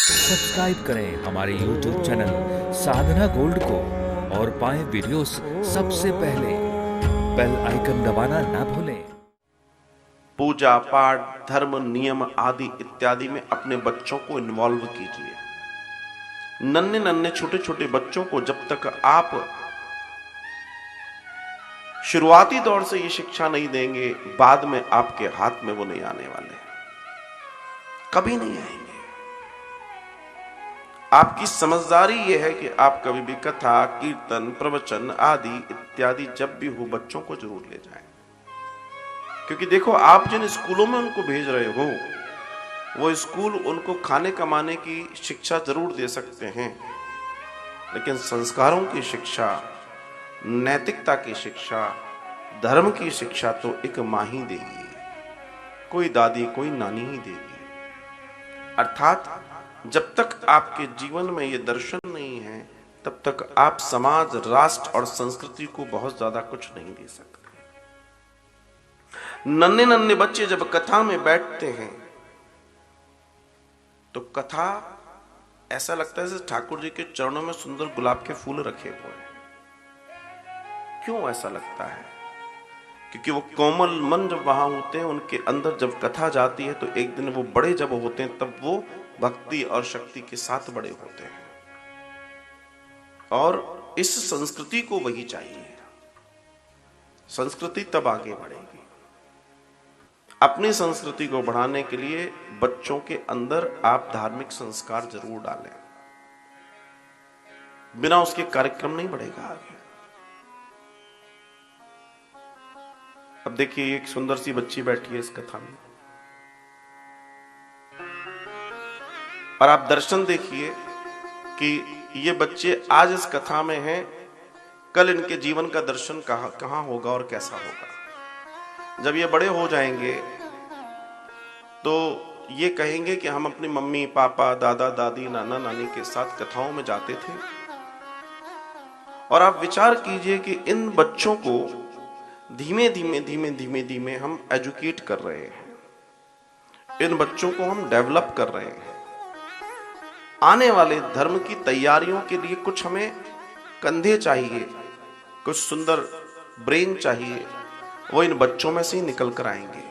Subscribe करें हमारे YouTube channel साधना gold को और पाएं वीडियोस सबसे पहले। बेल आइकन दबाना ना भूलें। पूजा पाठ धर्म नियम आदि इत्यादि में अपने बच्चों को इन्वॉल्व कीजिए। नन्हे नन्हे छोटे छोटे बच्चों को जब तक आप शुरुआती दौर से ये शिक्षा नहीं देंगे, बाद में आपके हाथ में वो नहीं आने वाले, कभी नहीं आएंगे। आपकी समझदारी यह है कि आप कभी भी कथा कीर्तन प्रवचन आदि इत्यादि जब भी हो बच्चों को जरूर ले जाएं। क्योंकि देखो, आप जिन स्कूलों में उनको भेज रहे हो वो स्कूल उनको खाने कमाने की शिक्षा जरूर दे सकते हैं, लेकिन संस्कारों की शिक्षा, नैतिकता की शिक्षा, धर्म की शिक्षा तो एक माँ ही देगी, कोई दादी कोई नानी ही देगी। अर्थात जब तक आपके जीवन में ये दर्शन नहीं है तब तक आप समाज, राष्ट्र और संस्कृति को बहुत ज्यादा कुछ नहीं दे सकते। नन्हे नन्हे बच्चे जब कथा में बैठते हैं तो कथा ऐसा लगता है जैसे ठाकुर जी के चरणों में सुंदर गुलाब के फूल रखे हुए हैं। क्यों ऐसा लगता है? क्योंकि वो कोमल मन जब वहां होते हैं, उनके अंदर जब कथा जाती है तो एक दिन वो बड़े जब होते हैं तब वो भक्ति और शक्ति के साथ बड़े होते हैं। और इस संस्कृति को वही चाहिए। संस्कृति तब आगे बढ़ेगी। अपनी संस्कृति को बढ़ाने के लिए बच्चों के अंदर आप धार्मिक संस्कार जरूर डालें, बिना उसके कार्यक्रम नहीं बढ़ेगा आगे। अब देखिए, एक सुंदर सी बच्ची बैठी है इस कथा में, और आप दर्शन देखिए कि ये बच्चे आज इस कथा में हैं, कल इनके जीवन का दर्शन कहां होगा और कैसा होगा। जब ये बड़े हो जाएंगे तो ये कहेंगे कि हम अपनी मम्मी पापा दादा दादी नाना नानी के साथ कथाओं में जाते थे। और आप विचार कीजिए कि इन बच्चों को धीमे धीमे हम एजुकेट कर रहे हैं, इन बच्चों को हम डेवलप कर रहे हैं। आने वाले धर्म की तैयारियों के लिए कुछ हमें कंधे चाहिए, कुछ सुंदर ब्रेन चाहिए, वो इन बच्चों में से ही निकल कर आएंगे।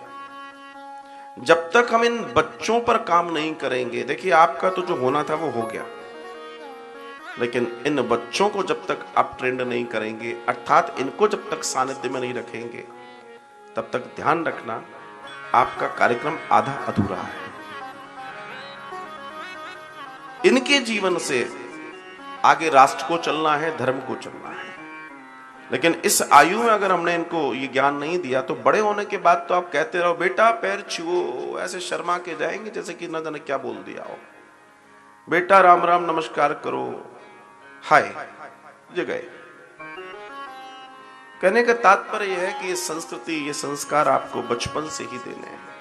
जब तक हम इन बच्चों पर काम नहीं करेंगे, देखिए आपका तो जो होना था वो हो गया, लेकिन इन बच्चों को जब तक आप ट्रेंड नहीं करेंगे, अर्थात इनको जब तक सानिध्य में नहीं रखेंगे, तब तक ध्यान रखना आपका कार्यक्रम आधा अधूरा है। इनके जीवन से आगे राष्ट्र को चलना है, धर्म को चलना है। लेकिन इस आयु में अगर हमने इनको ये ज्ञान नहीं दिया तो बड़े होने के बाद तो आप कहते रहो बेटा पैर छुओ, ऐसे शर्मा के जाएंगे जैसे कि न जाने क्या बोल दिया हो। बेटा राम राम नमस्कार करो, हाय ये गए। कहने का तात्पर्य यह है कि ये संस्कृति, ये संस्कार आपको बचपन से ही देने हैं।